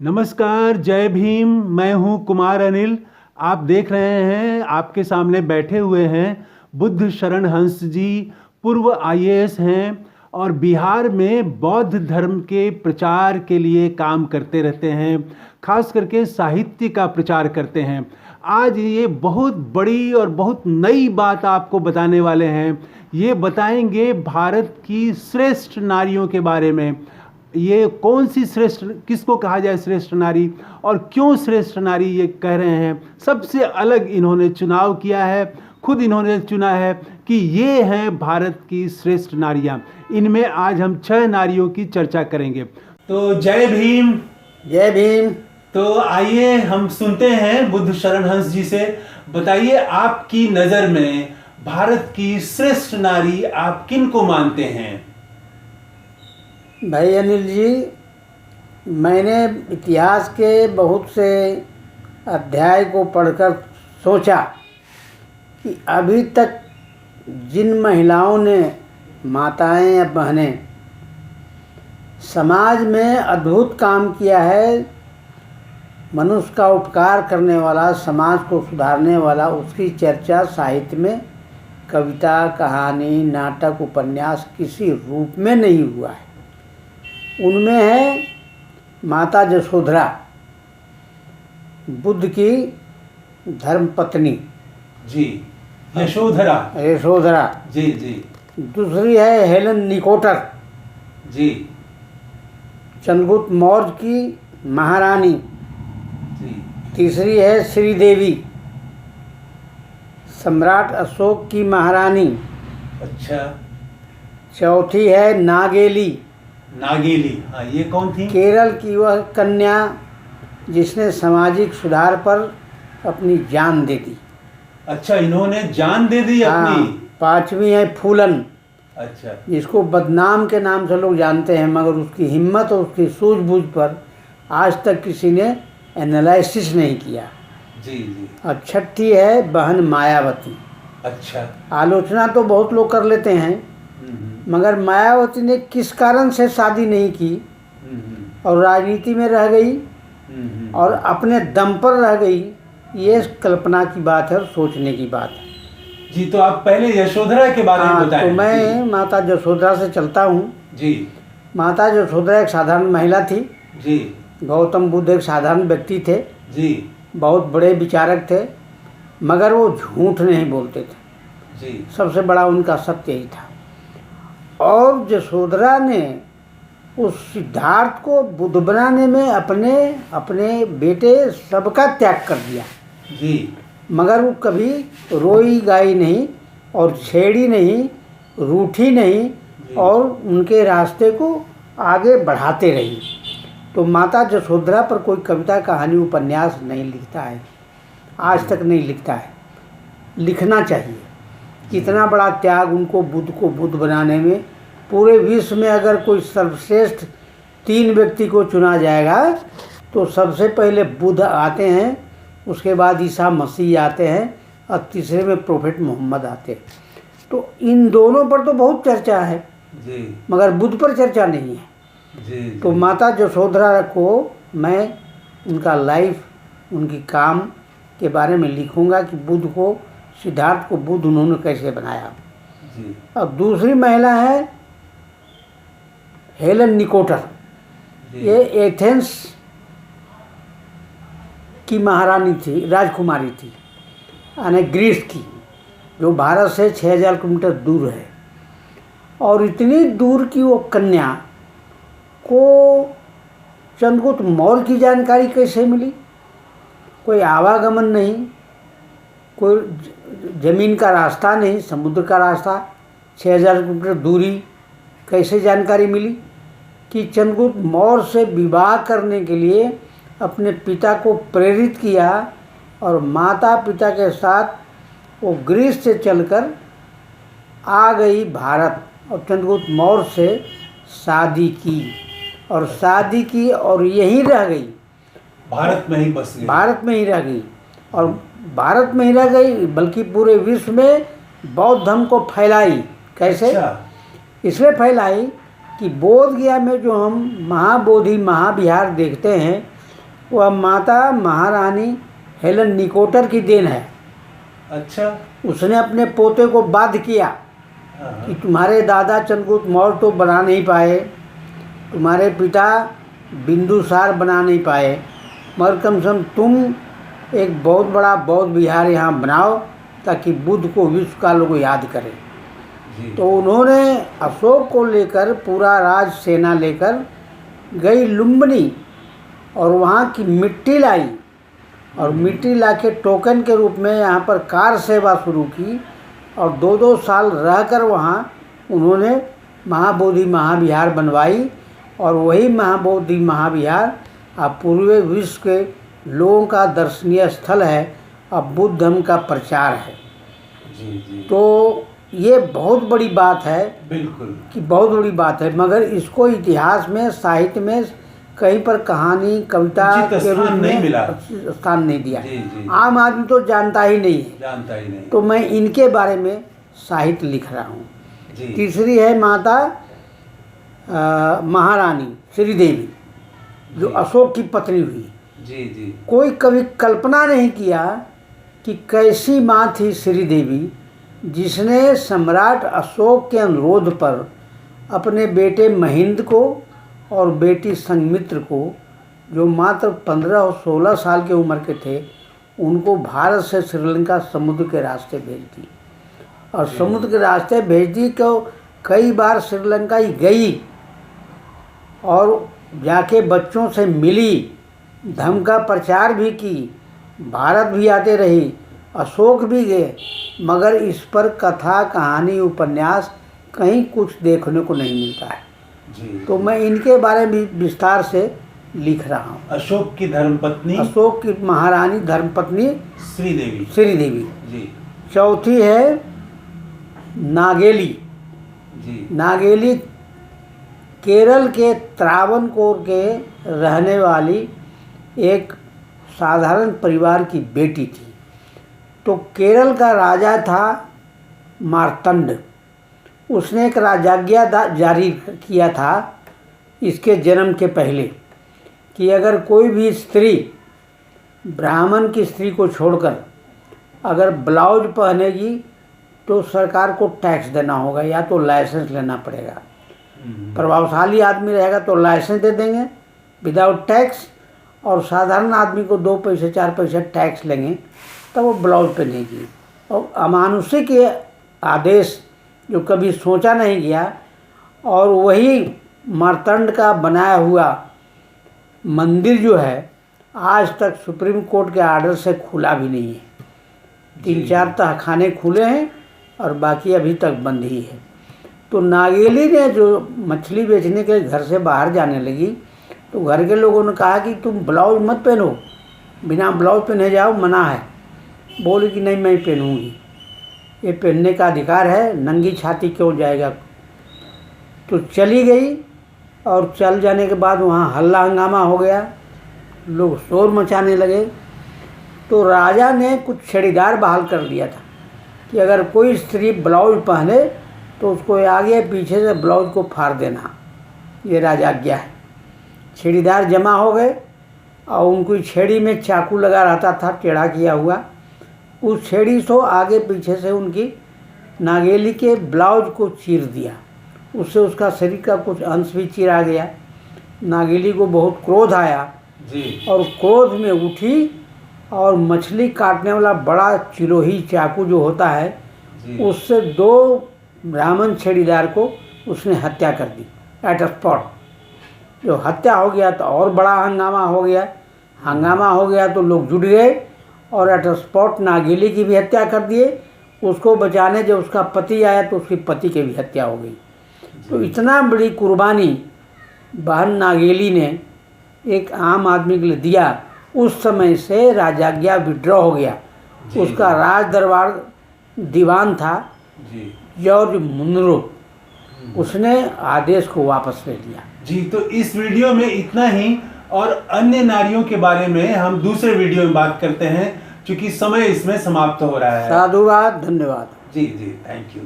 नमस्कार, जय भीम। मैं हूं कुमार अनिल। आप देख रहे हैं, आपके सामने बैठे हुए हैं बुद्ध शरण हंस जी। पूर्व आईएएस हैं और बिहार में बौद्ध धर्म के प्रचार के लिए काम करते रहते हैं, खास करके साहित्य का प्रचार करते हैं। आज ये बहुत बड़ी और बहुत नई बात आपको बताने वाले हैं। ये बताएंगे भारत की श्रेष्ठ नारियों के बारे में। ये कौन सी श्रेष्ठ, किसको कहा जाए श्रेष्ठ नारी, और क्यों श्रेष्ठ नारी ये कह रहे हैं। सबसे अलग इन्होंने चुनाव किया है, खुद इन्होंने चुना है कि ये हैं भारत की श्रेष्ठ नारियां। इनमें आज हम 6 नारियों की चर्चा करेंगे। तो जय भीम। जय भीम। तो आइए हम सुनते हैं बुद्ध शरण हंस जी से। बताइए, आपकी नज़र में भारत की श्रेष्ठ नारी आप किन को मानते हैं? भाई अनिल जी, मैंने इतिहास के बहुत से अध्याय को पढ़कर सोचा कि अभी तक जिन महिलाओं ने, माताएं या बहनें, समाज में अद्भुत काम किया है, मनुष्य का उपकार करने वाला, समाज को सुधारने वाला, उसकी चर्चा साहित्य में, कविता, कहानी, नाटक, उपन्यास किसी रूप में नहीं हुआ है। उनमें है माता यशोधरा, बुद्ध की धर्मपत्नी जी, यशोधरा। यशोधरा जी जी। दूसरी है हेलेन निकोटर जी चंद्रगुप्त मौर्य की महारानी। जी। तीसरी है श्रीदेवी, सम्राट अशोक की महारानी। अच्छा। चौथी है नागेली। नागेली, हाँ, ये कौन थी? केरल की वह कन्या जिसने सामाजिक सुधार पर अपनी जान दे दी। अच्छा, इन्होंने जान दे दी अपनी। पांचवी है फूलन। अच्छा। जिसको बदनाम के नाम से लोग जानते हैं, मगर उसकी हिम्मत और उसकी सूझबूझ पर आज तक किसी ने एनालिसिस नहीं किया। जी जी। और छठी है बहन मायावती। अच्छा। आलोचना तो बहुत लोग कर लेते हैं, मगर मायावती ने किस कारण से शादी नहीं की और राजनीति में रह गई और अपने दम पर रह गई, ये कल्पना की बात है और सोचने की बात है। जी, तो आप पहले यशोधरा के बारे में बताएं। तो मैं माता यशोधरा से चलता हूँ। जी। माता यशोधरा एक साधारण महिला थी। जी। गौतम बुद्ध एक साधारण व्यक्ति थे। जी। बहुत बड़े विचारक थे, मगर वो झूठ नहीं बोलते थे। जी। सबसे बड़ा उनका सत्य यही था। और यशोधरा ने उस सिद्धार्थ को बुद्ध बनाने में अपने बेटे सबका त्याग कर दिया। जी। मगर वो कभी रोई गाई नहीं और छेड़ी नहीं, रूठी नहीं और उनके रास्ते को आगे बढ़ाते रही। तो माता यशोधरा पर कोई कविता, कहानी, उपन्यास नहीं लिखता है, आज तक नहीं लिखता है। लिखना चाहिए। कितना बड़ा त्याग उनको, बुद्ध को बुद्ध बनाने में। पूरे विश्व में अगर कोई सर्वश्रेष्ठ 3 व्यक्ति को चुना जाएगा तो सबसे पहले बुद्ध आते हैं, उसके बाद ईसा मसीह आते हैं और तीसरे में प्रोफेट मोहम्मद आते हैं। तो इन दोनों पर तो बहुत चर्चा है जी, मगर बुद्ध पर चर्चा नहीं है। जी। तो माता यशोधरा को मैं उनका लाइफ, उनकी काम के बारे में लिखूंगा कि बुद्ध को, सिद्धार्थ को बुद्ध उन्होंने कैसे बनाया। जी। अब दूसरी महिला है हेलेन निकोटर। ये एथेंस की महारानी थी, राजकुमारी थी, यानी ग्रीस की, जो भारत से 6000 किलोमीटर दूर है। और इतनी दूर की वो कन्या को चंद्रगुप्त मौर्य की जानकारी कैसे मिली? कोई आवागमन नहीं, कोई जमीन का रास्ता नहीं, समुद्र का रास्ता, 6000 किलोमीटर दूरी, कैसे जानकारी मिली? कि चंद्रगुप्त मौर्य से विवाह करने के लिए अपने पिता को प्रेरित किया और माता पिता के साथ वो ग्रीस से चलकर आ गई भारत और चंद्रगुप्त मौर्य से शादी की और यहीं रह गई। भारत में ही बस गई। भारत में ही रह गई और भारत में ही रह गई, बल्कि पूरे विश्व में बौद्ध धर्म को फैलाई। कैसे? अच्छा। इसलिए फैलाई कि बोध गया में जो हम महाबोधि महाविहार देखते हैं, वह माता महारानी हेलेन निकोटर की देन है। अच्छा। उसने अपने पोते को बाध्य किया कि तुम्हारे दादा चंद्रगुप्त मौर्य तो बना नहीं पाए, तुम्हारे पिता बिंदुसार बना नहीं पाए, मगर कम से कम तुम एक बहुत बड़ा बौद्ध विहार यहाँ बनाओ ताकि बुद्ध को विश्व का लोग याद करें। तो उन्होंने अशोक को लेकर पूरा राज सेना लेकर गई लुम्बिनी और वहाँ की मिट्टी लाई और मिट्टी ला के टोकन के रूप में यहाँ पर कार सेवा शुरू की और 2-2 साल रहकर वहाँ उन्होंने महाबोधि महाविहार बनवाई और वही महाबोधि महाविहार अब पूरे विश्व के लोगों का दर्शनीय स्थल है। अब बुद्ध धर्म का प्रचार है। जी। तो ये बहुत बड़ी बात है, बिल्कुल कि बहुत बड़ी बात है, मगर इसको इतिहास में साहित्य में कहीं पर कहानी कविता के रूप में स्थान नहीं दिया। जी। आम आदमी तो जानता ही नहीं है, तो मैं इनके बारे में साहित्य लिख रहा हूँ। तीसरी है माता महारानी श्रीदेवी, जो अशोक की पत्नी हुई। जी। कोई कभी कल्पना नहीं किया कि कैसी माँ थी श्रीदेवी, जिसने सम्राट अशोक के अनुरोध पर अपने बेटे महिंद को और बेटी संघमित्र को, जो मात्र 15 और 16 साल की उम्र के थे, उनको भारत से श्रीलंका समुद्र के रास्ते भेज दी। और समुद्र के रास्ते भेज दी तो कई बार श्रीलंका ही गई और जाके बच्चों से मिली, धर्म का प्रचार भी की, भारत भी आते रही, अशोक भी गए, मगर इस पर कथा कहानी उपन्यास कहीं कुछ देखने को नहीं मिलता है। तो मैं इनके बारे में विस्तार से लिख रहा हूँ। अशोक की धर्मपत्नी, अशोक की महारानी धर्मपत्नी श्रीदेवी। जी। चौथी है नागेली। जी। नागेली केरल के त्रावणकोर के रहने वाली एक साधारण परिवार की बेटी थी। तो केरल का राजा था मार्तंड, उसने एक राजाज्ञा जारी किया था इसके जन्म के पहले कि अगर कोई भी स्त्री ब्राह्मण की स्त्री को छोड़कर अगर ब्लाउज पहनेगी तो सरकार को टैक्स देना होगा या तो लाइसेंस लेना पड़ेगा। प्रभावशाली आदमी रहेगा तो लाइसेंस दे देंगे विदाउट टैक्स, और साधारण आदमी को 2 पैसे 4 पैसे टैक्स लेंगे तब वो ब्लाउज पहनेगी। और अमानुषिक ये आदेश जो कभी सोचा नहीं गया, और वही मार्तंड का बनाया हुआ मंदिर जो है आज तक सुप्रीम कोर्ट के आर्डर से खुला भी नहीं है। 3-4 तहखाने खुले हैं और बाकी अभी तक बंद ही है। तो नागेली ने जो मछली बेचने के घर से बाहर जाने लगी तो घर के लोगों ने कहा कि तुम ब्लाउज मत पहनो, बिना ब्लाउज पहने जाओ, मना है। बोली कि नहीं मैं पहनूंगी, ये पहनने का अधिकार है, नंगी छाती क्यों जाएगा। तो चली गई और चल जाने के बाद वहाँ हल्ला हंगामा हो गया, लोग शोर मचाने लगे। तो राजा ने कुछ छड़ीदार बहाल कर दिया था कि अगर कोई स्त्री ब्लाउज पहने तो उसको आगे पीछे से ब्लाउज को फाड़ देना, ये राजाज्ञा है। छड़ीदार जमा हो गए और उनकी छेड़ी में चाकू लगा रहता था टेढ़ा किया हुआ, उस छेड़ी से आगे पीछे से उनकी नागेली के ब्लाउज को चीर दिया, उससे उसका शरीर का कुछ अंश भी चीरा गया। नागेली को बहुत क्रोध आया जी। और क्रोध में उठी और मछली काटने वाला बड़ा चिरोही चाकू जो होता है उससे 2 ब्राह्मण छड़ीदार को उसने हत्या कर दी एट अ स्पॉट। जो हत्या हो गया तो और बड़ा हंगामा हो गया, हंगामा हो गया तो लोग जुट गए और एट अ स्पॉट नागेली की भी हत्या कर दिए। उसको बचाने जब उसका पति आया तो उसकी पति की भी हत्या हो गई। तो इतना बड़ी कुर्बानी बहन नागेली ने एक आम आदमी के लिए दिया। उस समय से राजाज्ञा विड्रॉ हो गया। उसका राज दरबार दीवान था जॉर्ज मुनरो, उसने आदेश को वापस ले लिया। जी, तो इस वीडियो में इतना ही, और अन्य नारियों के बारे में हम दूसरे वीडियो में बात करते हैं, क्योंकि समय इसमें समाप्त हो रहा है। साधुवाद, धन्यवाद। जी, थैंक यू।